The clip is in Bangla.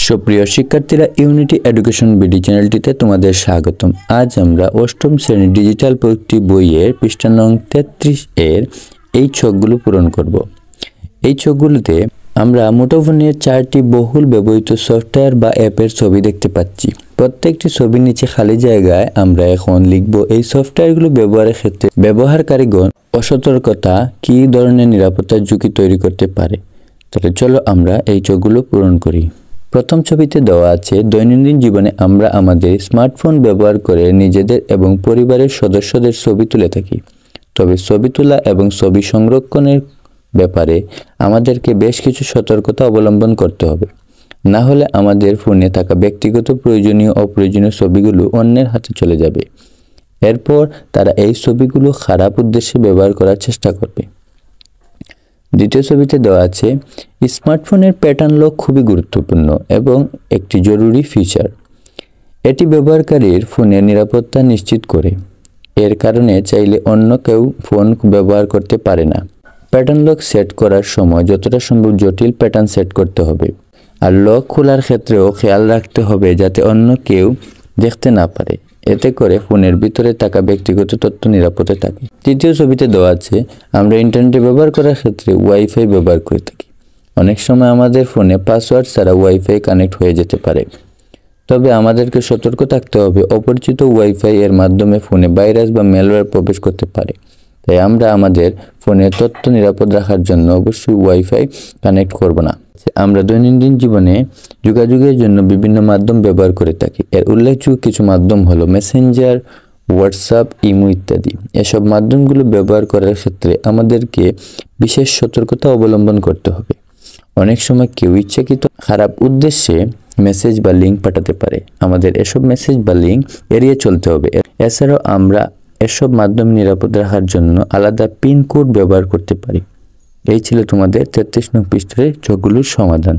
সুপ্রিয় শিক্ষার্থীরা, ইউনিটি এডুকেশন বিডি চ্যানেলটিতে তোমাদের স্বাগতম। আজ আমরা অষ্টম শ্রেণীর ডিজিটাল প্রযুক্তি বইয়ের পৃষ্ঠা নং 33 এর এই ছকগুলো পূরণ করব। এই ছকগুলোতে আমরা মুঠোফোনের 4টি বহুল ব্যবহৃত সফটওয়্যার বা অ্যাপের ছবি দেখতে পাচ্ছি। প্রত্যেকটি ছবির নিচে খালি জায়গায় আমরা এখন লিখব এই সফটওয়্যারগুলো ব্যবহারের ক্ষেত্রে ব্যবহারকারীগণ অসতর্কতা কী ধরনের নিরাপত্তার ঝুঁকি তৈরি করতে পারে। তাহলে চলো আমরা এই ছকগুলো পূরণ করি। প্রথম ছবিতে দেওয়া আছে, দৈনন্দিন জীবনে আমরা আমাদের স্মার্টফোন ব্যবহার করে নিজেদের এবং পরিবারের সদস্যদের ছবি তুলে থাকি। তবে ছবি তোলা এবং ছবি সংরক্ষণের ব্যাপারে আমাদেরকে বেশ কিছু সতর্কতা অবলম্বন করতে হবে। না হলে আমাদের ফোনে থাকা ব্যক্তিগত প্রয়োজনীয় অপ্রয়োজনীয় ছবিগুলো অন্যের হাতে চলে যাবে। এরপর তারা এই ছবিগুলো খারাপ উদ্দেশ্যে ব্যবহার করার চেষ্টা করবে। দ্বিতীয় ছবিতে দেওয়া আছে, স্মার্টফোনের প্যাটার্ন লক খুবই গুরুত্বপূর্ণ এবং একটি জরুরি ফিচার। এটি ব্যবহারকারীর ফোনের নিরাপত্তা নিশ্চিত করে। এর কারণে চাইলে অন্য কেউ ফোন ব্যবহার করতে পারে না। প্যাটার্ন লক সেট করার সময় যতটা সম্ভব জটিল প্যাটার্ন সেট করতে হবে। আর লক খোলার ক্ষেত্রেও খেয়াল রাখতে হবে যাতে অন্য কেউ দেখতে না পারে। এতে করে ফোনের ভিতরে থাকা ব্যক্তিগত তথ্য নিরাপদে থাকে। তৃতীয় ছবিতে দেওয়া আছে, আমরা ইন্টারনেট ব্যবহার করার ক্ষেত্রে ওয়াইফাই ব্যবহার করে থাকি। অনেক সময় আমাদের ফোনে পাসওয়ার্ড ছাড়া ওয়াইফাই কানেক্ট হয়ে যেতে পারে। তবে আমাদেরকে সতর্ক থাকতে হবে, অপরিচিত ওয়াইফাই এর মাধ্যমে ফোনে ভাইরাস বা ম্যালওয়্যার প্রবেশ করতে পারে। তাই আমরা আমাদের ফোনের তথ্য নিরাপদ রাখার জন্য অবশ্যই ওয়াইফাই কানেক্ট করব না। আমরা দৈনন্দিন জীবনে যোগাযোগের জন্য বিভিন্ন মাধ্যম ব্যবহার করে থাকি। এর উল্লেখযোগ্য কিছু মাধ্যম হলো মেসেঞ্জার, হোয়াটসঅ্যাপ, ইমো ইত্যাদি। এসব মাধ্যমগুলো ব্যবহার করার ক্ষেত্রে আমাদেরকে বিশেষ সতর্কতা অবলম্বন করতে হবে। অনেক সময় কেউ ইচ্ছাকৃত খারাপ উদ্দেশ্যে মেসেজ বা লিঙ্ক পাঠাতে পারে। আমাদের এসব মেসেজ বা লিঙ্ক এড়িয়ে চলতে হবে। এছাড়াও আমরা এসব মাধ্যম নিরাপদ রাখার জন্য আলাদা পিন কোড ব্যবহার করতে পারি। এই ছিল তোমাদের 33 নং পৃষ্ঠার ছকগুলোর সমাধান।